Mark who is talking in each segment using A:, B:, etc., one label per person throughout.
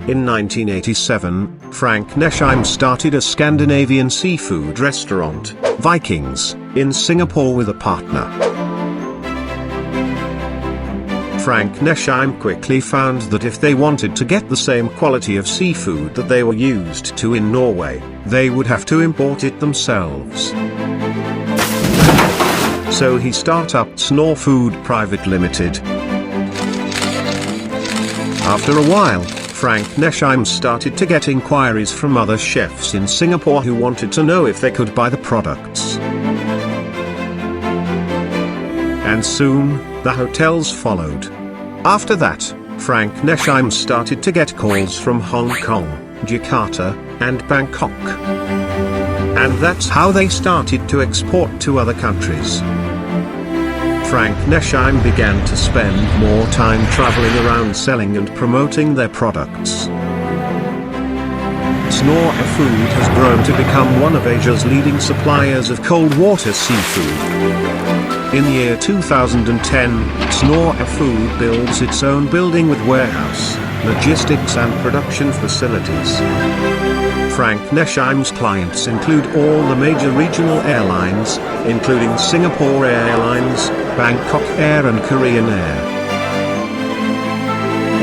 A: In 1987, Frank Nesheim started a Scandinavian seafood restaurant, Vikings, in Singapore with a partner. Frank Nesheim quickly found that if they wanted to get the same quality of seafood that they were used to in Norway, they would have to import it themselves. So he started up Snorre Food Private Limited. After a while, Frank Nesheim started to get inquiries from other chefs in Singapore who wanted to know if they could buy the products. And soon, the hotels followed. After that, Frank Nesheim started to get calls from Hong Kong, Jakarta, and Bangkok. And that's how they started to export to other countries. Frank Nesheim began to spend more time traveling around selling and promoting their products. Snorre Food has grown to become one of Asia's leading suppliers of cold water seafood. In the year 2010, Snorre Food builds its own building with warehouse, logistics and production facilities. Frank Nesheim's clients include all the major regional airlines, including Singapore Airlines, Bangkok Air and Korean Air,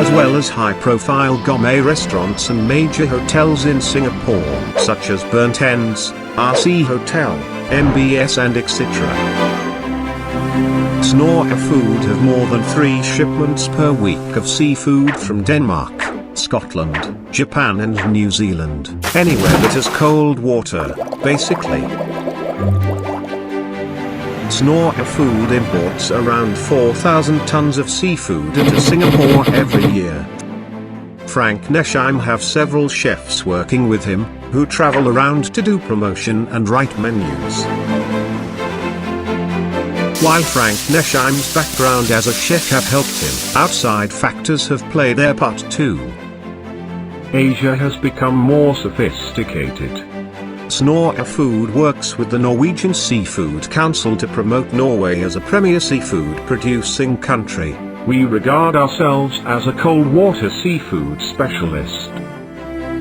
A: as well as high-profile gourmet restaurants and major hotels in Singapore, such as Burnt Ends, RC Hotel, MBS and etc. Snorre Food have more than 3 shipments per week of seafood from Denmark, Scotland, Japan and New Zealand. Anywhere that has cold water, basically. Snorre Food imports around 4,000 tons of seafood into Singapore every year. Frank Nesheim have several chefs working with him, who travel around to do promotion and write menus. While Frank Nesheim's background as a chef have helped him, outside factors have played their part too. Asia has become more sophisticated. Snorre Food works with the Norwegian Seafood Council to promote Norway as a premier seafood producing country. We regard ourselves as a cold water seafood specialist.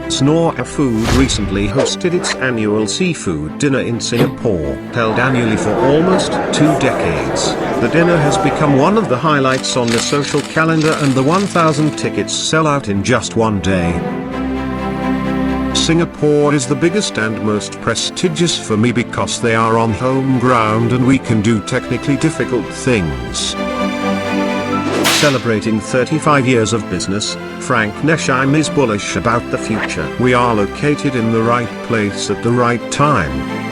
A: Snorre Food recently hosted its annual seafood dinner in Singapore, held annually for almost 2 decades. The dinner has become one of the highlights on the social calendar and the 1,000 tickets sell out in just one day. Singapore is the biggest and most prestigious for me because they are on home ground and we can do technically difficult things. Celebrating 35 years of business, Frank Nesheim is bullish about the future. We are located in the right place at the right time.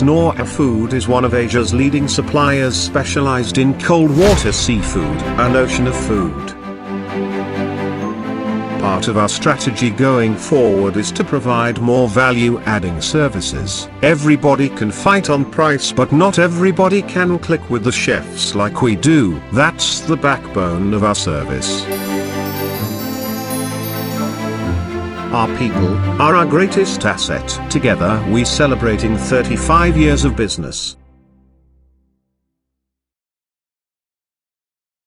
A: Snorre Food is one of Asia's leading suppliers specialized in cold water seafood, an ocean of food. Part of our strategy going forward is to provide more value-adding services. Everybody can fight on price, but not everybody can click with the chefs like we do. That's the backbone of our service. Our people are our greatest asset. Together we celebrating 35 years of business.